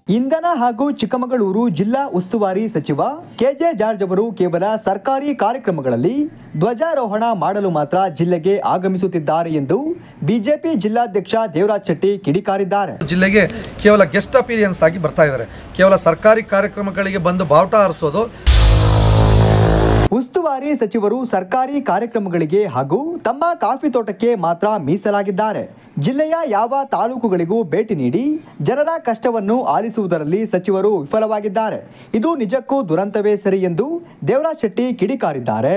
ಇಂಧನ ಹಾಗೂ ಚಿಕ್ಕಮಗಳೂರು ಜಿಲ್ಲಾ ಉಸ್ತುವಾರಿ ಸಚಿವ ಕೆಜೆ ಜಾರ್ಜ್ ಅವರು ಕೇವಲ ಸರ್ಕಾರಿ ಕಾರ್ಯಕ್ರಮಗಳಲ್ಲಿ ಧ್ವಜಾರೋಹಣ ಮಾಡಲು ಮಾತ್ರ ಜಿಲ್ಲೆಗೆ ಆಗಮಿಸುತ್ತಿದ್ದಾರೆ ಎಂದು ಬಿಜೆಪಿ ಜಿಲ್ಲಾಧ್ಯಕ್ಷ ದೇವರಾಜ್ ಶೆಟ್ಟಿ ಕಿಡಿಕಾರಿದ್ದಾರೆ. ಜಿಲ್ಲೆಗೆ ಕೇವಲ ಗೆಸ್ಟ್ ಅಪಿಯರೆನ್ಸ್ ಆಗಿ ಬರ್ತಾ ಇದ್ದಾರೆ. ಕೇವಲ ಸರ್ಕಾರಿ ಕಾರ್ಯಕ್ರಮಗಳಿಗೆ ಬಂದು ಬಾವುಟ ಹಾರಿಸೋದು. ಉಸ್ತುವಾರಿ ಸಚಿವರು ಸರ್ಕಾರಿ ಕಾರ್ಯಕ್ರಮಗಳಿಗೆ ಹಾಗೂ ತಮ್ಮ ಕಾಫಿ ತೋಟಕ್ಕೆ ಮಾತ್ರ ಮೀಸಲಾಗಿದ್ದಾರೆ. ಜಿಲ್ಲೆಯ ಯಾವ ತಾಲೂಕುಗಳಿಗೂ ಭೇಟಿ ನೀಡಿ ಜನರ ಕಷ್ಟವನ್ನು ಆಲಿಸುವುದರಲ್ಲಿ ಸಚಿವರು ವಿಫಲವಾಗಿದ್ದಾರೆ. ಇದು ನಿಜಕ್ಕೂ ದುರಂತವೇ ಸರಿ ಎಂದು ದೇವರಾಜ್ ಶೆಟ್ಟಿ ಕಿಡಿಕಾರಿದ್ದಾರೆ.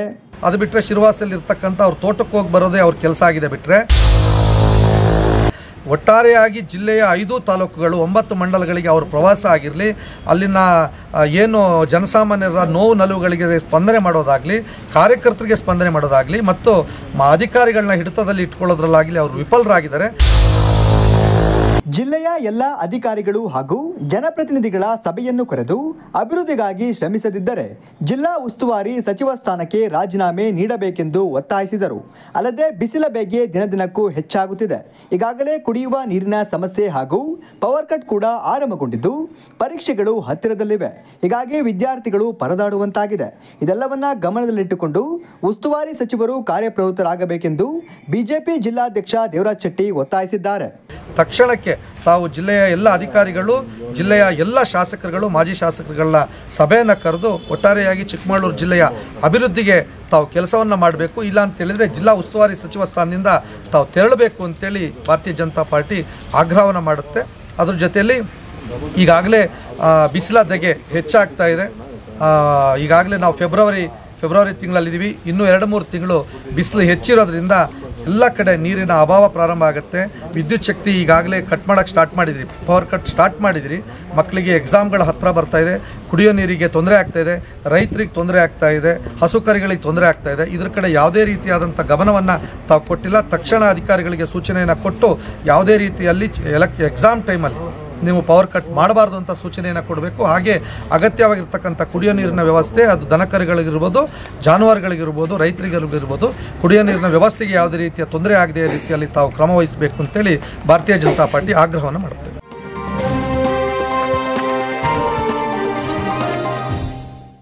ಅದು ಬಿಟ್ಟರೆ ಶಿರವಾಸಲ್ಲಿ ಇರ್ತಕ್ಕಂಥ ಅವ್ರ ತೋಟಕ್ಕೆ ಹೋಗಿ ಬರೋದೇ ಅವ್ರ ಕೆಲಸ ಆಗಿದೆ. ಬಿಟ್ಟರೆ ಒಟ್ಟಾರೆಯಾಗಿ ಜಿಲ್ಲೆಯ 5 ತಾಲೂಕುಗಳು 9 ಮಂಡಲಗಳಿಗೆ ಅವರು ಪ್ರವಾಸ ಆಗಿರಲಿ, ಅಲ್ಲಿನ ಏನು ಜನಸಾಮಾನ್ಯರ ನೋವು ನಲುವುಗಳಿಗೆ ಸ್ಪಂದನೆ ಮಾಡೋದಾಗಲಿ, ಕಾರ್ಯಕರ್ತರಿಗೆ ಸ್ಪಂದನೆ ಮಾಡೋದಾಗಲಿ ಮತ್ತು ಅಧಿಕಾರಿಗಳನ್ನ ಹಿಡಿತದಲ್ಲಿ ಇಟ್ಕೊಳ್ಳೋದ್ರಲ್ಲಾಗಲಿ ಅವರು ವಿಫಲರಾಗಿದ್ದಾರೆ. ಜಿಲ್ಲೆಯ ಎಲ್ಲ ಅಧಿಕಾರಿಗಳು ಹಾಗೂ ಜನಪ್ರತಿನಿಧಿಗಳ ಸಭೆಯನ್ನು ಕರೆದು ಅಭಿವೃದ್ಧಿಗಾಗಿ ಶ್ರಮಿಸದಿದ್ದರೆ ಜಿಲ್ಲಾ ಉಸ್ತುವಾರಿ ಸಚಿವ ಸ್ಥಾನಕ್ಕೆ ರಾಜೀನಾಮೆ ನೀಡಬೇಕೆಂದು ಒತ್ತಾಯಿಸಿದರು. ಅಲ್ಲದೆ ಬಿಸಿಲ ಬೇಗೆ ದಿನದಿನಕ್ಕೂ ಹೆಚ್ಚಾಗುತ್ತಿದೆ. ಈಗಾಗಲೇ ಕುಡಿಯುವ ನೀರಿನ ಸಮಸ್ಯೆ ಹಾಗೂ ಪವರ್ ಕಟ್ ಕೂಡ ಆರಂಭಗೊಂಡಿದ್ದು ಪರೀಕ್ಷೆಗಳು ಹತ್ತಿರದಲ್ಲಿವೆ. ಹೀಗಾಗಿ ವಿದ್ಯಾರ್ಥಿಗಳು ಪರದಾಡುವಂತಾಗಿದೆ. ಇದೆಲ್ಲವನ್ನ ಗಮನದಲ್ಲಿಟ್ಟುಕೊಂಡು ಉಸ್ತುವಾರಿ ಸಚಿವರು ಕಾರ್ಯಪ್ರವೃತ್ತರಾಗಬೇಕೆಂದು ಬಿಜೆಪಿ ಜಿಲ್ಲಾಧ್ಯಕ್ಷ ದೇವರಾಜ್ ಶೆಟ್ಟಿ ಒತ್ತಾಯಿಸಿದ್ದಾರೆ. ತಕ್ಷಣಕ್ಕೆ ತಾವು ಜಿಲ್ಲೆಯ ಎಲ್ಲ ಅಧಿಕಾರಿಗಳು, ಜಿಲ್ಲೆಯ ಎಲ್ಲ ಶಾಸಕರುಗಳು, ಮಾಜಿ ಶಾಸಕರುಗಳ ಸಭೆಯನ್ನು ಕರೆದು ಒಟ್ಟಾರೆಯಾಗಿ ಚಿಕ್ಕಮಗಳೂರು ಜಿಲ್ಲೆಯ ಅಭಿವೃದ್ಧಿಗೆ ತಾವು ಕೆಲಸವನ್ನು ಮಾಡಬೇಕು. ಇಲ್ಲ ಅಂತ ಹೇಳಿದರೆ ಜಿಲ್ಲಾ ಉಸ್ತುವಾರಿ ಸಚಿವ ಸ್ಥಾನದಿಂದ ತಾವು ತೆರಳಬೇಕು ಅಂತೇಳಿ ಭಾರತೀಯ ಜನತಾ ಪಾರ್ಟಿ ಆಗ್ರಹವನ್ನು ಮಾಡುತ್ತೆ. ಅದ್ರ ಜೊತೆಯಲ್ಲಿ ಈಗಾಗಲೇ ಬಿಸಿಲ ಧಗೆ ಹೆಚ್ಚಾಗ್ತಾ ಇದೆ. ಈಗಾಗಲೇ ನಾವು ಫೆಬ್ರವರಿ ತಿಂಗಳಲ್ಲಿದ್ದೀವಿ. ಇನ್ನೂ 2-3 ತಿಂಗಳು ಬಿಸಿಲು ಹೆಚ್ಚಿರೋದ್ರಿಂದ ಎಲ್ಲ ಕಡೆ ನೀರಿನ ಅಭಾವ ಪ್ರಾರಂಭ ಆಗುತ್ತೆ. ವಿದ್ಯುತ್ ಶಕ್ತಿ ಈಗಾಗಲೇ ಕಟ್ ಮಾಡೋಕ್ಕೆ ಸ್ಟಾರ್ಟ್ ಮಾಡಿದಿರಿ, ಪವರ್ ಕಟ್ ಸ್ಟಾರ್ಟ್ ಮಾಡಿದಿರಿ. ಮಕ್ಕಳಿಗೆ ಎಕ್ಸಾಮ್ಗಳ ಹತ್ತಿರ ಬರ್ತಾ ಇದೆ, ಕುಡಿಯೋ ನೀರಿಗೆ ತೊಂದರೆ ಆಗ್ತಾ ಇದೆ, ರೈತರಿಗೆ ತೊಂದರೆ ಆಗ್ತಾ ಇದೆ, ಹಸುಕರಿಗಳಿಗೆ ತೊಂದರೆ ಆಗ್ತಾ ಇದೆ. ಇದ್ರ ಕಡೆ ಯಾವುದೇ ರೀತಿಯಾದಂಥ ಗಮನವನ್ನು ತಾವು ಕೊಟ್ಟಿಲ್ಲ. ತಕ್ಷಣ ಅಧಿಕಾರಿಗಳಿಗೆ ಸೂಚನೆಯನ್ನು ಕೊಟ್ಟು ಯಾವುದೇ ರೀತಿಯಲ್ಲಿ ಎಕ್ಸಾಮ್ ಟೈಮಲ್ಲಿ ನೀವು ಪವರ್ ಕಟ್ ಮಾಡಬಾರ್ದು ಅಂತ ಸೂಚನೆಯನ್ನು ಕೊಡಬೇಕು. ಹಾಗೆ ಅಗತ್ಯವಾಗಿರ್ತಕ್ಕಂಥ ಕುಡಿಯೋ ನೀರಿನ ವ್ಯವಸ್ಥೆ, ಅದು ದನಕರುಗಳಿಗಿರ್ಬೋದು, ಜಾನುವಾರುಗಳಿಗಿರ್ಬೋದು, ರೈತರಿಗಿರ್ಬೋದು, ಕುಡಿಯೋ ನೀರಿನ ವ್ಯವಸ್ಥೆಗೆ ಯಾವುದೇ ರೀತಿಯ ತೊಂದರೆ ಆಗದೇ ರೀತಿಯಲ್ಲಿ ತಾವು ಕ್ರಮ ವಹಿಸಬೇಕು ಅಂತೇಳಿ ಭಾರತೀಯ ಜನತಾ ಪಾರ್ಟಿ ಆಗ್ರಹವನ್ನು ಮಾಡುತ್ತೆ.